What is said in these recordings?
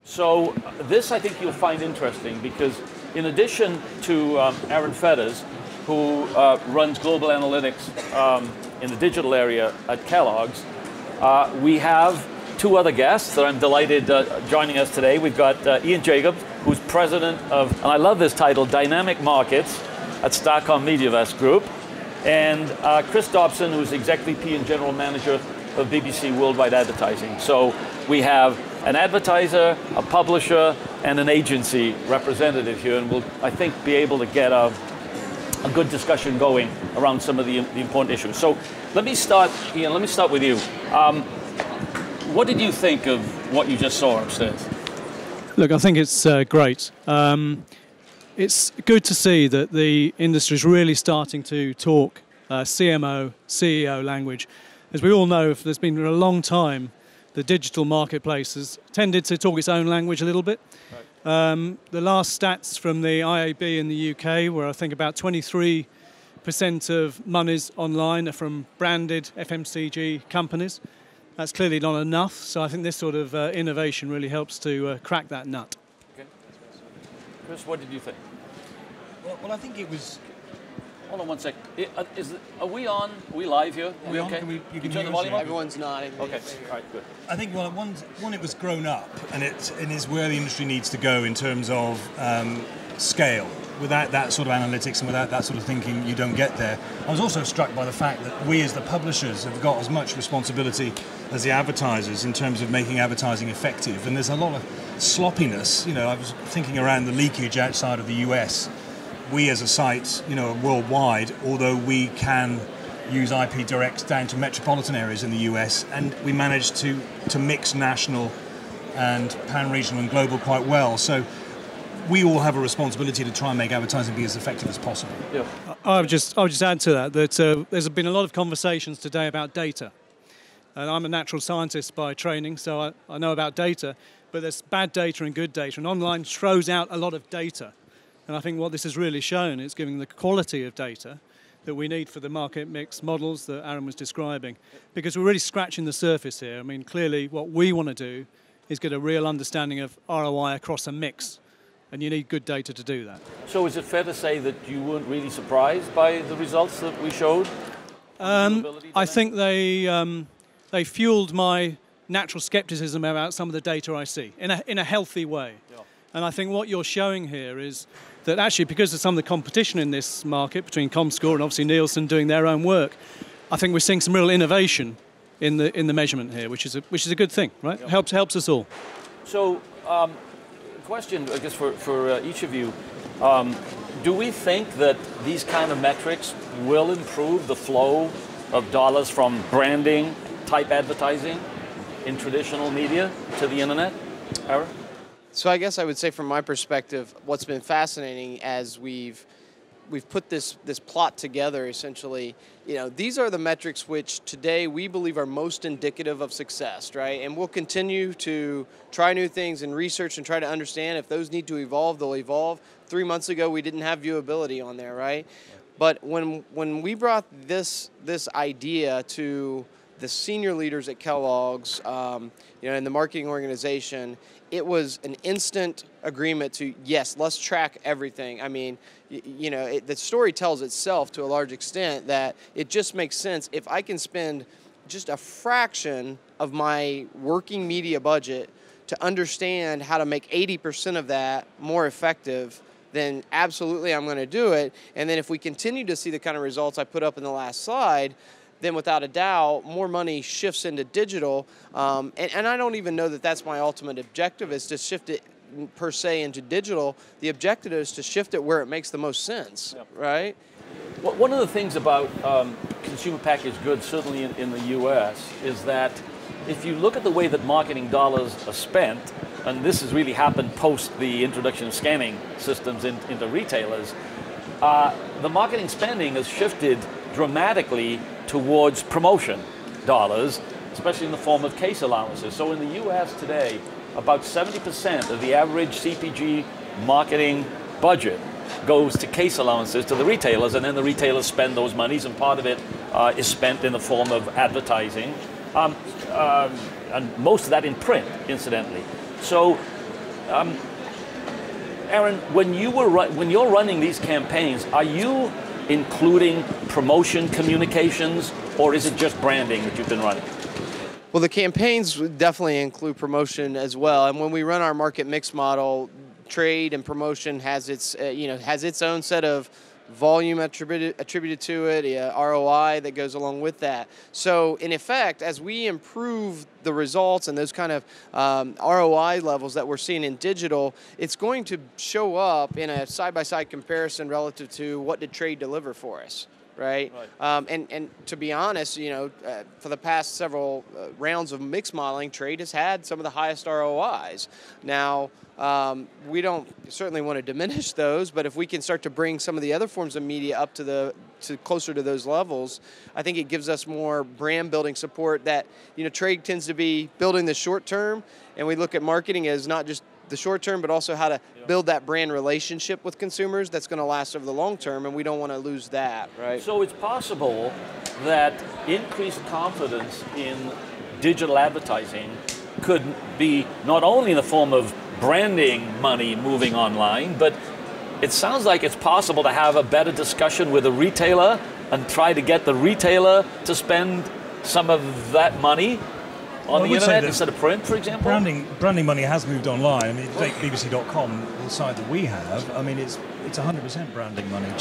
So this I think you'll find interesting because in addition to Aaron Fetters, who runs global analytics in the digital area at Kellogg's, we have two other guests that I'm delighted joining us today. We've got Ian Jacobs, who's president of, and I love this title, Dynamic Markets at Starcom MediaVest Group, and Chris Dobson, who's Executive VP and General Manager of BBC Worldwide Advertising. So we have an advertiser, a publisher, and an agency representative here, and we'll, I think, be able to get a good discussion going around some of the important issues. So let me start, Ian, let me start with you. What did you think of what you just saw upstairs? Look, I think it's great. It's good to see that the industry is really starting to talk CMO, CEO language. As we all know, there's been a long time the digital marketplace has tended to talk its own language a little bit. Right. The last stats from the IAB in the UK were, I think, about 23% of monies online are from branded FMCG companies. That's clearly not enough, so I think this sort of innovation really helps to crack that nut. Okay. Chris, what did you think? Well, I think it was... Hold on one sec. Are we on? Are we live here? Are we okay? You can turn the volume up? Everyone's nodding. Okay, all right, good. I think, well, one, it was grown up, and it is where the industry needs to go in terms of scale. Without that sort of analytics and without that sort of thinking, you don't get there. I was also struck by the fact that we as the publishers have got as much responsibility as the advertisers in terms of making advertising effective. And there's a lot of sloppiness. You know, I was thinking around the leakage outside of the US. We as a site, you know, are worldwide, although we can use IP directs down to metropolitan areas in the US, and we managed to mix national and pan-regional and global quite well. So we all have a responsibility to try and make advertising be as effective as possible. Yeah. I would just add to that there's been a lot of conversations today about data. And I'm a natural scientist by training, so I know about data, but there's bad data and good data, and online throws out a lot of data. And I think what this has really shown is giving the quality of data that we need for the market mix models that Aaron was describing, because we're really scratching the surface here. I mean, clearly what we want to do is get a real understanding of ROI across a mix. And you need good data to do that. So is it fair to say that you weren't really surprised by the results that we showed? I think they fueled my natural skepticism about some of the data I see in a healthy way. Yeah. And I think what you're showing here is that actually, because of some of the competition in this market between comScore and obviously Nielsen doing their own work, I think we're seeing some real innovation in the measurement here, which is a good thing, right? Yeah. Helps us all. So. Question, I guess, for each of you. Do we think that these kind of metrics will improve the flow of dollars from branding type advertising in traditional media to the internet? Aaron? So I guess I would say from my perspective, what's been fascinating as we've put this plot together, essentially, you know, these are the metrics which today we believe are most indicative of success, right? And we'll continue to try new things and research and try to understand if those need to evolve, they'll evolve. 3 months ago, we didn't have viewability on there, right? But when we brought this idea to the senior leaders at Kellogg's, you know, in the marketing organization, it was an instant agreement to, yes, let's track everything. I mean, you know, the story tells itself to a large extent that it just makes sense. If I can spend just a fraction of my working media budget to understand how to make 80% of that more effective, then absolutely I'm going to do it. And then if we continue to see the kind of results I put up in the last slide, then without a doubt, more money shifts into digital. And I don't even know that that's my ultimate objective, is to shift it per se into digital. The objective is to shift it where it makes the most sense, yep. Right? Well, one of the things about consumer packaged goods, certainly in the US, is that if you look at the way that marketing dollars are spent, and this has really happened post the introduction of scanning systems into retailers, the marketing spending has shifted dramatically towards promotion dollars, especially in the form of case allowances. So in the US today, about 70% of the average CPG marketing budget goes to case allowances to the retailers, and then the retailers spend those monies, and part of it is spent in the form of advertising, and most of that in print, incidentally. So Aaron, when you're running these campaigns, are you including promotion communications, or is it just branding that you've been running? Well, the campaigns definitely include promotion as well. And when we run our market mix model, trade and promotion has its has its own set of volume attributed to it, ROI that goes along with that. So in effect, as we improve the results and those kind of ROI levels that we're seeing in digital, it's going to show up in a side-by-side comparison relative to what did trade deliver for us. Right? And to be honest, for the past several rounds of mix modeling, trade has had some of the highest ROIs. Now, we don't certainly want to diminish those, but if we can start to bring some of the other forms of media up to closer to those levels, I think it gives us more brand building support that, trade tends to be building the short term, and we look at marketing as not just the short term, but also how to build that brand relationship with consumers that's going to last over the long term, and we don't want to lose that, right? So it's possible that increased confidence in digital advertising could be not only in the form of branding money moving online, but it sounds like it's possible to have a better discussion with a retailer and try to get the retailer to spend some of that money on the internet instead of print, for example? Branding money has moved online. I mean, take BBC.com, the site that we have. I mean, it's 100% branding money.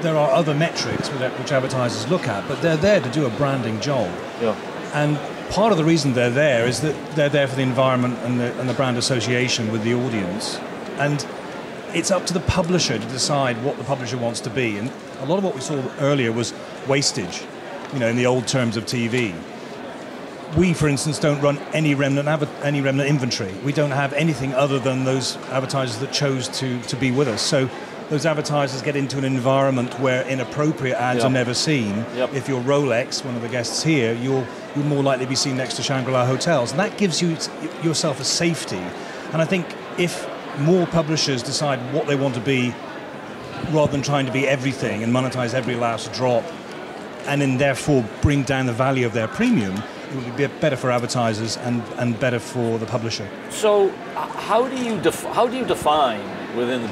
There are other metrics which advertisers look at, but they're there to do a branding job. Yeah. And part of the reason they're there is that they're there for the environment and the brand association with the audience. And it's up to the publisher to decide what the publisher wants to be. And a lot of what we saw earlier was wastage, in the old terms of TV. We, for instance, don't run any remnant inventory. We don't have anything other than those advertisers that chose to be with us. So those advertisers get into an environment where inappropriate ads are never seen. Yep. If you're Rolex, one of the guests here, you're more likely to be seen next to Shangri-La hotels. And that gives yourself a safety. And I think if more publishers decide what they want to be, rather than trying to be everything and monetize every last drop, and then therefore bring down the value of their premium, it would be better for advertisers and better for the publisher. So, how do you define within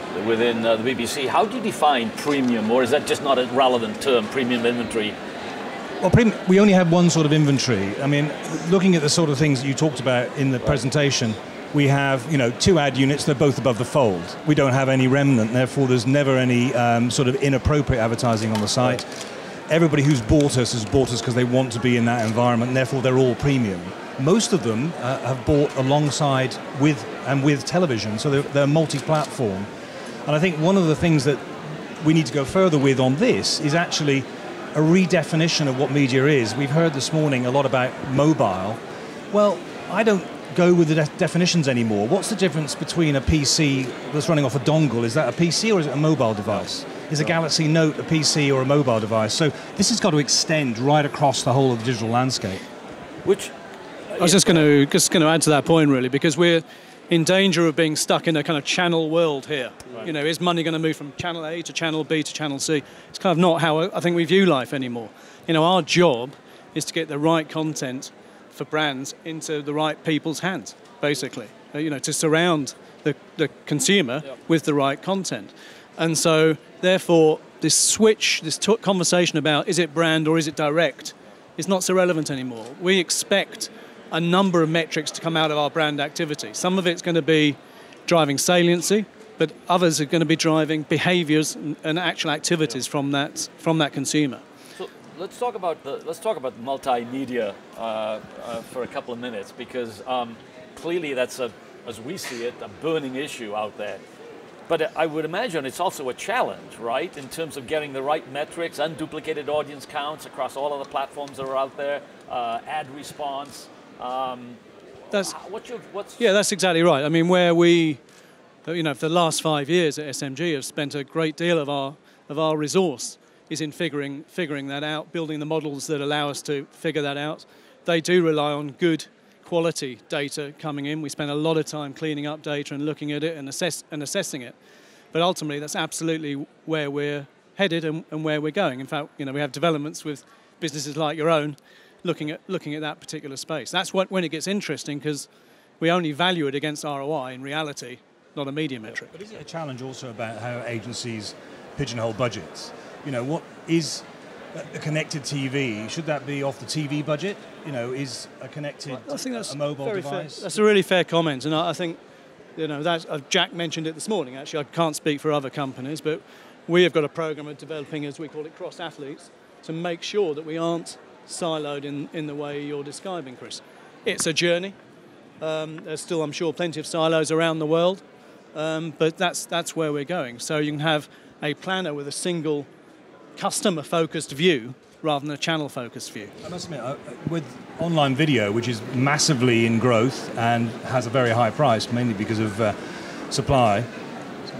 the BBC? How do you define premium, or is that just not a relevant term? Premium inventory. Well, we only have one sort of inventory. I mean, looking at the sort of things that you talked about in the presentation, we have 2 ad units. They're both above the fold. We don't have any remnant. Therefore, there's never any sort of inappropriate advertising on the site. Right. Everybody who's bought us has bought us because they want to be in that environment, and therefore they're all premium. Most of them have bought alongside with television, so they're multi-platform. And I think one of the things that we need to go further with on this is actually a redefinition of what media is. We've heard this morning a lot about mobile. Well, I don't go with the definitions anymore. What's the difference between a PC that's running off a dongle? Is that a PC or is it a mobile device? Is a Galaxy Note a PC or a mobile device? So this has got to extend right across the whole of the digital landscape. Which I was just going to add to that point, really, because we're in danger of being stuck in a kind of channel world here. Right. Is money going to move from channel A to channel B to channel C? It's kind of not how I think we view life anymore. Our job is to get the right content for brands into the right people's hands, basically. To surround the consumer with the right content. And so, therefore, this conversation about is it brand or is it direct is not so relevant anymore. We expect a number of metrics to come out of our brand activity. Some of it's going to be driving saliency, but others are going to be driving behaviours and actual activities from that consumer. So let's talk about multimedia for a couple of minutes, because clearly that's as we see it, a burning issue out there. But I would imagine it's also a challenge, right, in terms of getting the right metrics, unduplicated audience counts across all of the platforms that are out there, ad response. That's exactly right. I mean, where we, for the last 5 years at SMG have spent a great deal of our resource is in figuring that out, building the models that allow us to figure that out. They do rely on good quality data coming in. We spend a lot of time cleaning up data and looking at it and assessing it. But ultimately, that's absolutely where we're headed and where we're going. In fact, we have developments with businesses like your own looking at that particular space. That's when it gets interesting, because we only value it against ROI in reality not a media metric. But is it a challenge also about how agencies pigeonhole budgets? You know, what is a connected TV? Should that be off the TV budget? You know, is a connected I think that's a mobile very device? fair. That's a really fair comment, and I think, you know, that's, Jack mentioned it this morning. Actually, I can't speak for other companies, but we have got a program of developing, as we call it, cross athletes, to make sure that we aren't siloed in the way you're describing, Chris. It's a journey. There's still, I'm sure, plenty of silos around the world, but that's where we're going. So you can have a planner with a single customer-focused view rather than a channel-focused view. I must admit, with online video, which is massively in growth and has a very high price, mainly because of supply,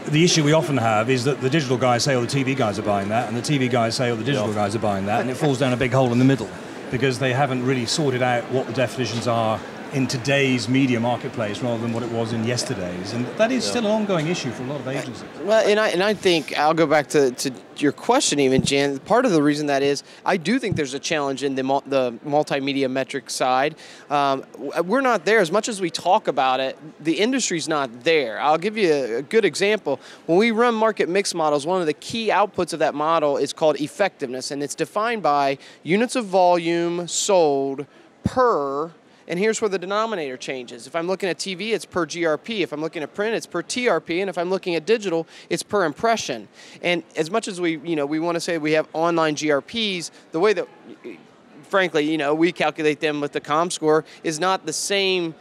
the issue we often have is that the digital guys say, oh, the TV guys are buying that, and the TV guys say, oh, the digital guys are buying that, and it falls down a big hole in the middle because they haven't really sorted out what the definitions are in today's media marketplace rather than what it was in yesterday's. And that is still an ongoing issue for a lot of agencies. Well, and I think, I'll go back to your question even, Jan. Part of the reason that is, I do think there's a challenge in the multimedia metric side. We're not there. As much as we talk about it, the industry's not there. I'll give you a good example. When we run market mix models, one of the key outputs of that model is called effectiveness, and it's defined by units of volume sold per. And here's where the denominator changes. If I'm looking at TV, it's per GRP. If I'm looking at print, it's per TRP. And if I'm looking at digital, it's per impression. And as much as we want to say we have online GRPs, the way that, frankly, we calculate them with the comScore is not the same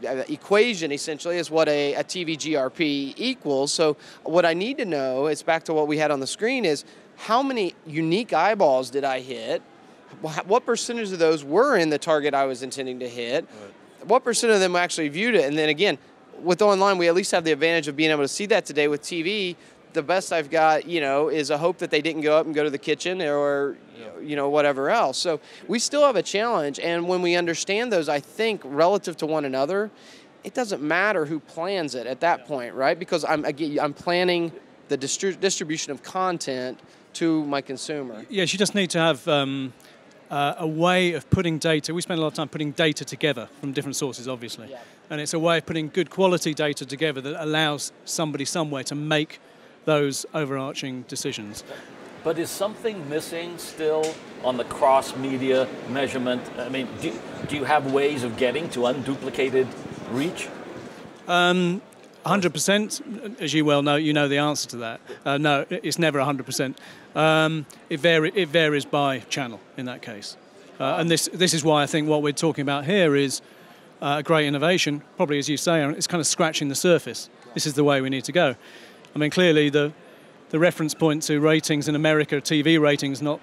equation, essentially, as what a TV GRP equals. So what I need to know, it's back to what we had on the screen, is how many unique eyeballs did I hit? What percentage of those were in the target I was intending to hit? Right. What percent of them actually viewed it? And then again, with online, we at least have the advantage of being able to see that today. With TV, the best I've got, is a hope that they didn't go up and go to the kitchen or, whatever else. So we still have a challenge. And when we understand those, I think, relative to one another, it doesn't matter who plans it at that point, right? Because I'm planning the distribution of content to my consumer. Yes, you just need to have a way of putting data. We spend a lot of time putting data together from different sources, obviously. Yeah. And it's a way of putting good quality data together that allows somebody somewhere to make those overarching decisions. But is something missing still on the cross-media measurement? I mean, do you have ways of getting to unduplicated reach? 100%, as you well know, you know the answer to that. No, it's never 100%. It varies by channel in that case. And this is why I think what we're talking about here is a great innovation. Probably, as you say, Aaron, it's kind of scratching the surface. This is the way we need to go. I mean, clearly the reference point to ratings in America, TV ratings, not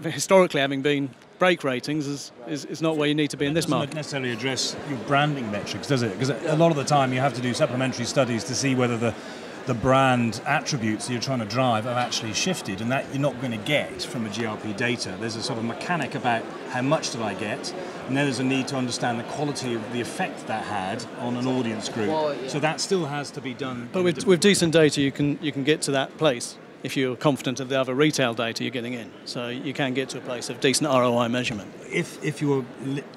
historically having been break ratings, is not where you need to be in this market. Doesn't necessarily address your branding metrics, does it? Because a lot of the time you have to do supplementary studies to see whether the brand attributes that you're trying to drive have actually shifted, and that you're not going to get from the GRP data. There's a sort of mechanic about how much did I get, and then there's a need to understand the quality of the effect that had on an audience group. Well, yeah. So that still has to be done. But with decent data, you can get to that place if you're confident of the other retail data you're getting in. So you can get to a place of decent ROI measurement. If you're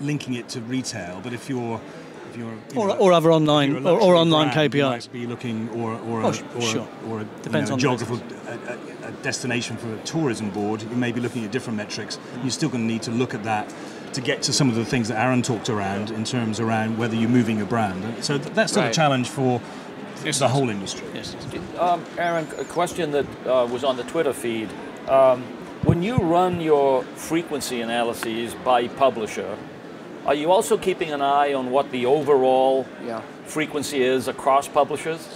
linking it to retail, but if you're or other online or online KPIs. You might be looking or a geographical a destination for a tourism board. You may be looking at different metrics. You're still going to need to look at that to get to some of the things that Aaron talked around in terms around whether you're moving a brand. So that's still a challenge for the whole industry. Yes. Aaron, a question that was on the Twitter feed. When you run your frequency analyses by publisher, are you also keeping an eye on what the overall frequency is across publishers?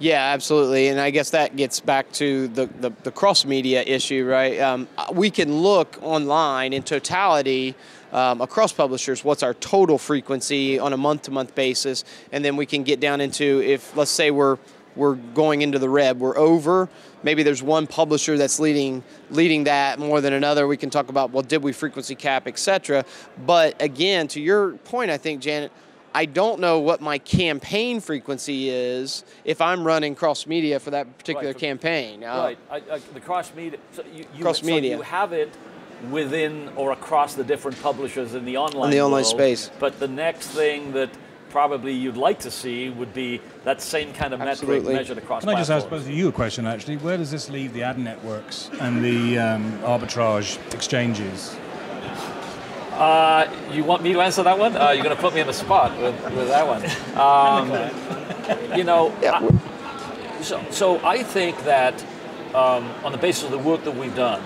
Yeah, absolutely. And I guess that gets back to the cross-media issue, right? We can look online in totality across publishers, what's our total frequency on a month-to-month basis, and then we can get down into if, let's say we're going into the red, we're over, maybe there's one publisher that's leading that more than another. We can talk about, well, did we frequency cap, etc. But again, to your point, I think, Janet, I don't know what my campaign frequency is if I'm running cross-media for that particular campaign. Right, the cross-media, so cross-media. So you have it within or across the different publishers in the online online world, space. But the next thing that probably you'd like to see would be that same kind of metric measured across Can I just ask platforms. both of you a question, actually? Where does this leave the ad networks and the arbitrage exchanges? You want me to answer that one? You're going to put me in the spot with that one. You know, so I think that on the basis of the work that we've done,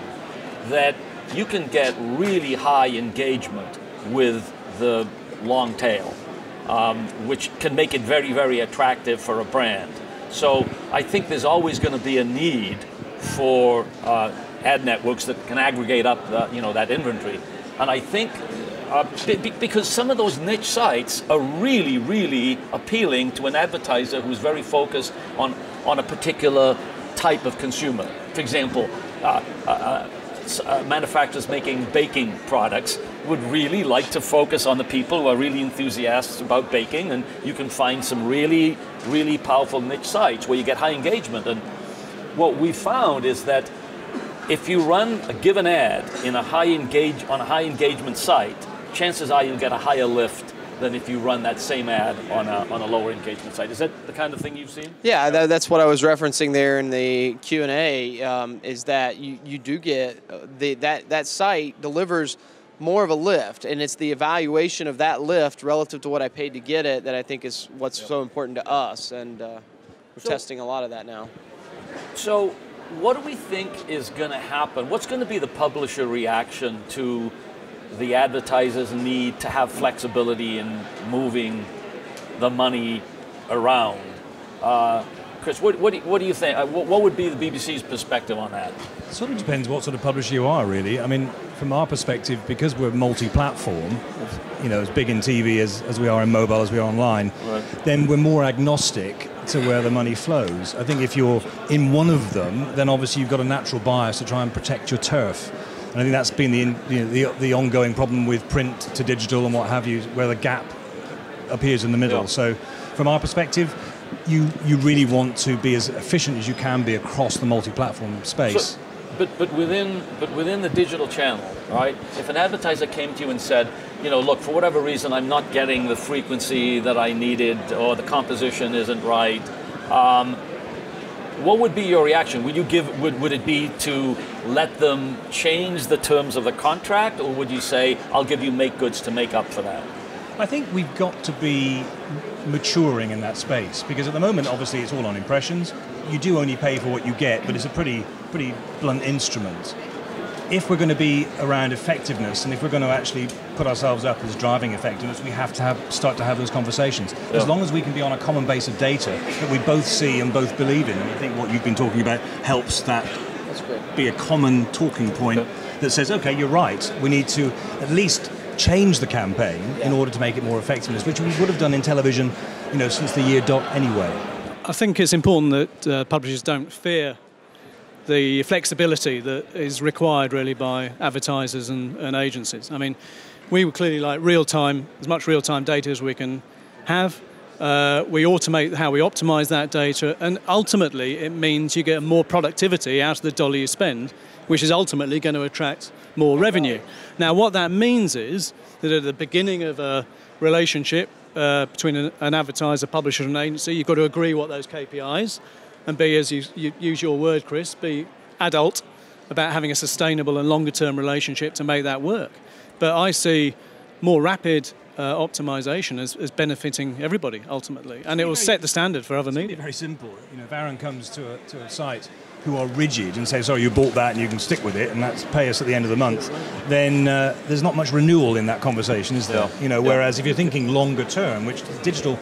that you can get really high engagement with the long tail, which can make it very, very attractive for a brand. So I think there's always going to be a need for ad networks that can aggregate up that inventory. And I think because some of those niche sites are really, really appealing to an advertiser who's very focused on a particular type of consumer. For example, manufacturers making baking products would really like to focus on the people who are really enthusiasts about baking, and you can find some really, really powerful niche sites where you get high engagement. And what we found is that if you run a given ad on a high engagement site, chances are you'll get a higher lift than if you run that same ad on a lower engagement site. Is that the kind of thing you've seen? Yeah, that's what I was referencing there in the Q&A, is that you do get, that site delivers more of a lift, and it's the evaluation of that lift relative to what I paid to get it that I think is what's so important to us, and we're testing a lot of that now. So what do we think is going to happen? What's going to be the publisher reaction to the advertiser's need to have flexibility in moving the money around? Chris, what do you think? What would be the BBC's perspective on that? It sort of depends what sort of publisher you are, really. I mean, from our perspective, because we're multi-platform, as big in TV as we are in mobile, as we are online, right, then we're more agnostic to where the money flows. I think if you're in one of them, then obviously you've got a natural bias to try and protect your turf. And I think that's been the ongoing problem with print to digital and what have you, where the gap appears in the middle. Yeah. So from our perspective, you really want to be as efficient as you can be across the multi-platform space. So, but within the digital channel, right? If an advertiser came to you and said, look, for whatever reason, I'm not getting the frequency that I needed, or the composition isn't right, what would be your reaction? Would it be to let them change the terms of the contract, or would you say, I'll give you make goods to make up for that? I think we've got to be maturing in that space, because at the moment, obviously, it's all on impressions. You do only pay for what you get, but it's a pretty blunt instrument. If we're going to be around effectiveness, and if we're going to actually put ourselves up as driving effectiveness, we have to start to have those conversations. Yeah. As long as we can be on a common base of data that we both see and both believe in, and I think what you've been talking about helps that be a common talking point that says, okay, you're right, we need to at least change the campaign in order to make it more effective, which we would have done in television, since the year dot anyway. I think it's important that publishers don't fear the flexibility that is required really by advertisers and agencies. I mean, we would clearly like as much real-time data as we can have. We automate how we optimize that data, and ultimately it means you get more productivity out of the dollar you spend, which is ultimately going to attract more revenue. Now, what that means is that at the beginning of a relationship between an advertiser, publisher, and an agency, you've got to agree what those KPIs, and be, as you use your word, Chris, be adult about having a sustainable and longer-term relationship to make that work. But I see more rapid optimization as benefiting everybody, ultimately. And it will set the standard for other media. It's very simple. If Aaron comes to a site who are rigid and say, sorry, you bought that and you can stick with it, and that's pay us at the end of the month, then there's not much renewal in that conversation, is there? Yeah. Whereas if you're thinking longer term, which digital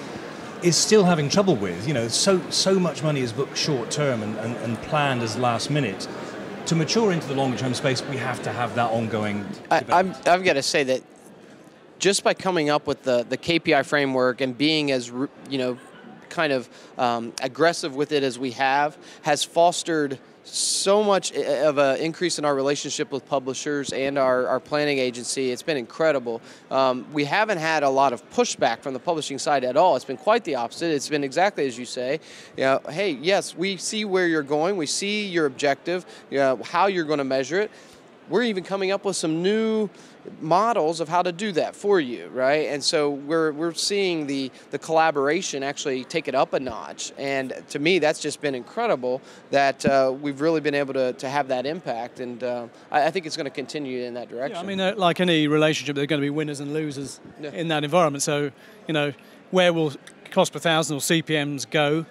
is still having trouble with, so much money is booked short term and planned as last minute. To mature into the longer term space, we have to have that ongoing debate. I've got to say that just by coming up with the KPI framework and being as kind of aggressive with it as we have, has fostered so much of an increase in our relationship with publishers and our planning agency. It's been incredible. We haven't had a lot of pushback from the publishing side at all. It's been quite the opposite. It's been exactly as you say. Hey, yes, we see where you're going. We see your objective, how you're going to measure it. we're even coming up with some new models of how to do that for you, right? And so we're seeing the collaboration actually take it up a notch. And to me, that's just been incredible that we've really been able to have that impact. And I think it's going to continue in that direction. Yeah, I mean, like any relationship, there are going to be winners and losers in that environment. So, where will cost per thousand or CPMs go?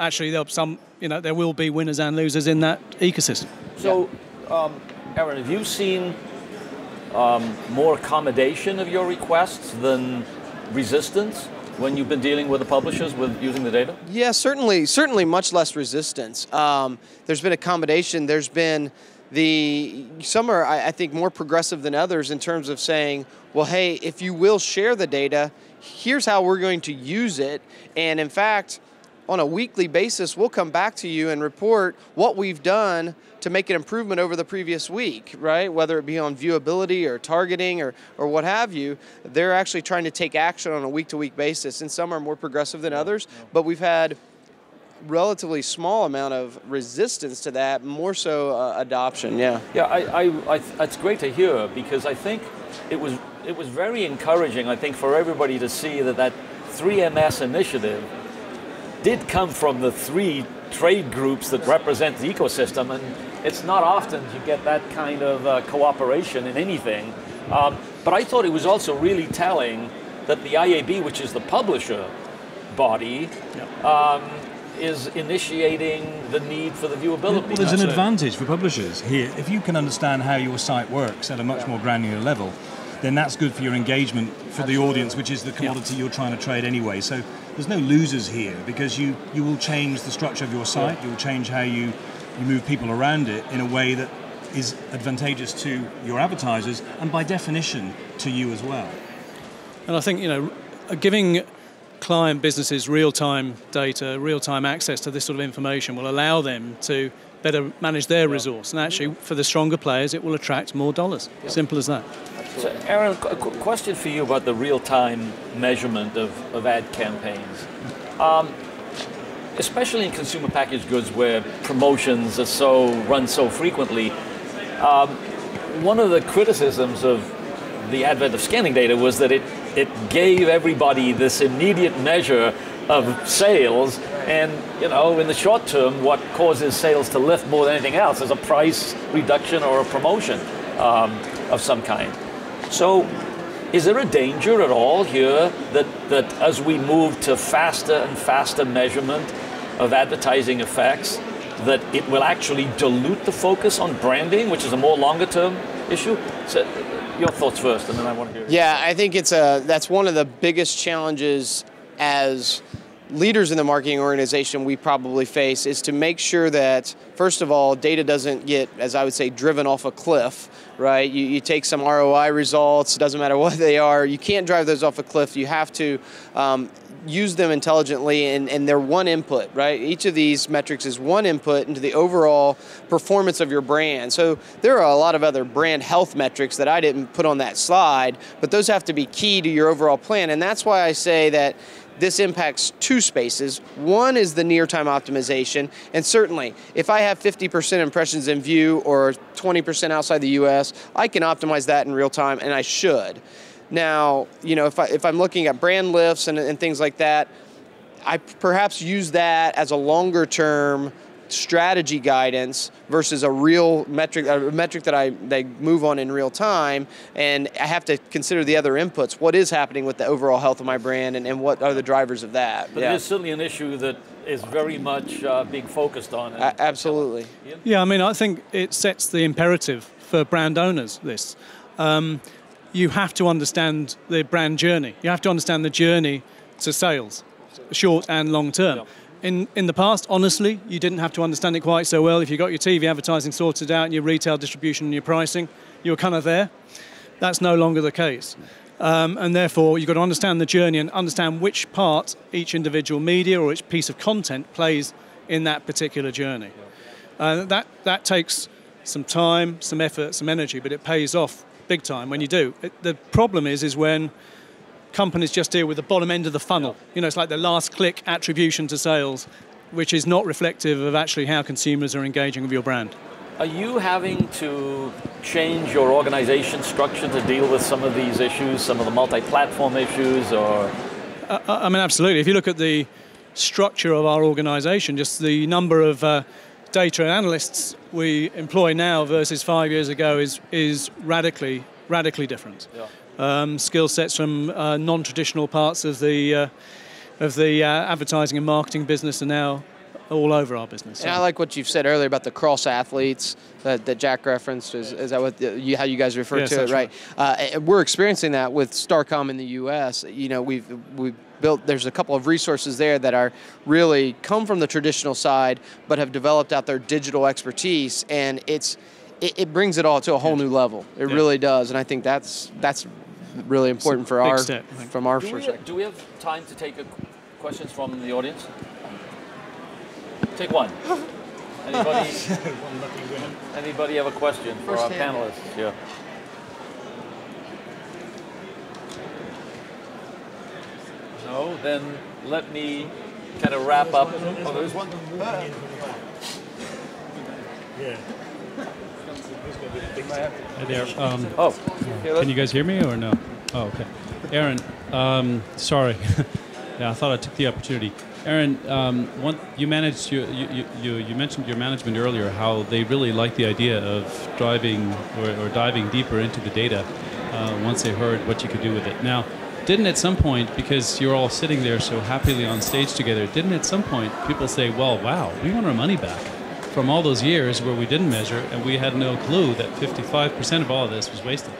Actually, there will be winners and losers in that ecosystem. So, Aaron, have you seen more accommodation of your requests than resistance when you've been dealing with the publishers with using the data? Yeah, certainly much less resistance. There's been accommodation. There's been some are, I think, more progressive than others in terms of saying, well, hey, if you will share the data, here's how we're going to use it. And in fact, on a weekly basis, we'll come back to you and report what we've done to make an improvement over the previous week, right? Whether it be on viewability or targeting or what have you, they're actually trying to take action on a week-to-week basis, and some are more progressive than others, but we've had relatively small amount of resistance to that, more so adoption, yeah. Yeah, it's great to hear, because I think it was very encouraging, I think, for everybody to see that 3MS initiative did come from the 3 trade groups that represent the ecosystem, and it's not often you get that kind of cooperation in anything. But I thought it was also really telling that the IAB, which is the publisher body, is initiating the need for the viewability. Well, there's an advantage for publishers here. If you can understand how your site works at a much more granular level, then that's good for your engagement for the audience, which is the commodity you're trying to trade anyway. So there's no losers here, because you will change the structure of your site, you'll change how you move people around it in a way that is advantageous to your advertisers and by definition to you as well. And I think, giving client businesses real-time data, real-time access to this sort of information will allow them to better manage their resource. And actually, for the stronger players, it will attract more dollars. Simple as that. So, Aaron, a question for you about the real-time measurement of ad campaigns. Especially in consumer packaged goods where promotions are run so frequently, one of the criticisms of the advent of scanning data was that it gave everybody this immediate measure of sales, and in the short term, what causes sales to lift more than anything else is a price reduction or a promotion of some kind. So, is there a danger at all here that as we move to faster and faster measurement of advertising effects, that it will actually dilute the focus on branding, which is a more longer term issue? So, your thoughts first, and then I want to hear. Yeah, I think that's one of the biggest challenges as leaders in the marketing organization we probably face, is to make sure that, first of all, data doesn't get, as I would say, driven off a cliff, right? You take some ROI results, it doesn't matter what they are, you can't drive those off a cliff. You have to use them intelligently, and they're one input, right? Each of these metrics is one input into the overall performance of your brand. So there are a lot of other brand health metrics that I didn't put on that slide, but those have to be key to your overall plan. And that's why I say that this impacts 2 spaces. One is the near-time optimization, and certainly, if I have 50% impressions in view or 20% outside the US, I can optimize that in real time, and I should. Now, if I'm looking at brand lifts and things like that, I perhaps use that as a longer-term strategy guidance versus a real metric, a metric that they move on in real time, and I have to consider the other inputs. What is happening with the overall health of my brand, and what are the drivers of that? But it is certainly an issue that is very much being focused on. Absolutely. Yeah, I mean, I think it sets the imperative for brand owners, this. You have to understand the brand journey. You have to understand the journey to sales, short and long term. Yeah. In the past, honestly, you didn't have to understand it quite so well. If you got your TV advertising sorted out and your retail distribution and your pricing, you were kind of there. That's no longer the case. And therefore, you've got to understand the journey and understand which part each individual media or each piece of content plays in that particular journey. That takes some time, some effort, some energy, but it pays off big time when you do. The problem is when companies just deal with the bottom end of the funnel. It's like the last click attribution to sales, which is not reflective of actually how consumers are engaging with your brand. Are you having to change your organization structure to deal with some of these issues, some of the multi-platform issues, or? I mean, absolutely. If you look at the structure of our organization, just the number of data analysts we employ now versus 5 years ago is radically different. Yeah. Skill sets from non-traditional parts of the advertising and marketing business are now all over our business. And I like what you've said earlier about the cross athletes that Jack referenced. Is that what how you guys refer to it, right? We're experiencing that with Starcom in the U.S. You know, we've built. There's a couple of resources there that are really come from the traditional side, but have developed out their digital expertise, and it brings it all to a whole new level. It really does, and I think that's really important for our perspective. Do we have time to take questions from the audience? Take one. Anybody have a question for our panelists? Yeah. No? Then let me kind of wrap up. Oh, there's one? Yeah. Hi there. Can you guys hear me or no? Oh, okay. Aaron, sorry. Yeah, I thought I took the opportunity. Aaron, you mentioned your management earlier, how they really like the idea of driving or diving deeper into the data once they heard what you could do with it. Now, didn't at some point, because you're all sitting there so happily on stage together, didn't at some point people say, well, wow, we want our money back from all those years where we didn't measure and we had no clue that 55% of all of this was wasted?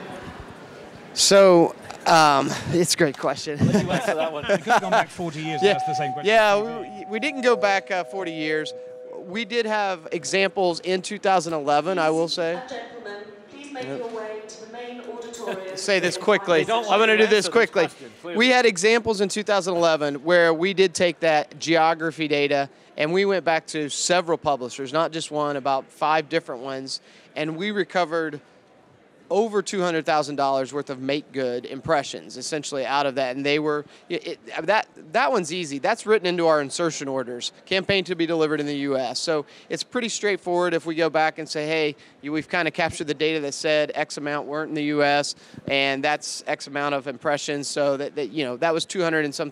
So, it's a great question. Let you answer that one. You could have gone back 40 years and asked the same question. Yeah, we didn't go back 40 years. We did have examples in 2011, I will say. Gentlemen, please make your way to the main auditorium. Say this quickly. I'm going to do this quickly. We had examples in 2011 where we did take that geography data and we went back to several publishers, not just one, about 5 different ones, and we recovered over $200,000 worth of make good impressions essentially out of that, and they were that one's easy. That's written into our insertion orders. Campaign to be delivered in the U.S. So it's pretty straightforward if we go back and say, hey, we've kind of captured the data that said X amount weren't in the U.S. and that's X amount of impressions. So that was $200,000 and some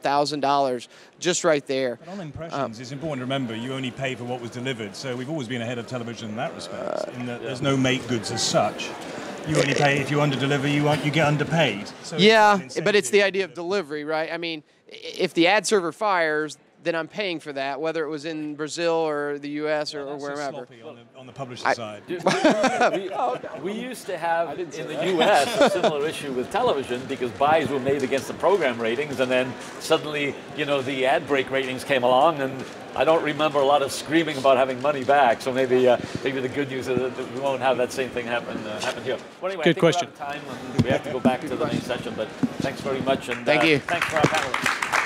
just right there. But on impressions, it's important to remember you only pay for what was delivered. So we've always been ahead of television in that respect. In that there's no make goods as such. You only pay if you under-deliver, you get underpaid. So but it's the idea of delivery, right? I mean, if the ad server fires, then I'm paying for that, whether it was in Brazil or the U.S. or wherever. On the publisher side. We used to have in the U.S. a similar issue with television because buys were made against the program ratings, and then suddenly, the ad break ratings came along, and I don't remember a lot of screaming about having money back. So maybe the good news is that we won't have that same thing happen here. Well, anyway, good question. We're out of time, and we have to go back to the main session. But thanks very much, and thank you. Thanks for our panelists.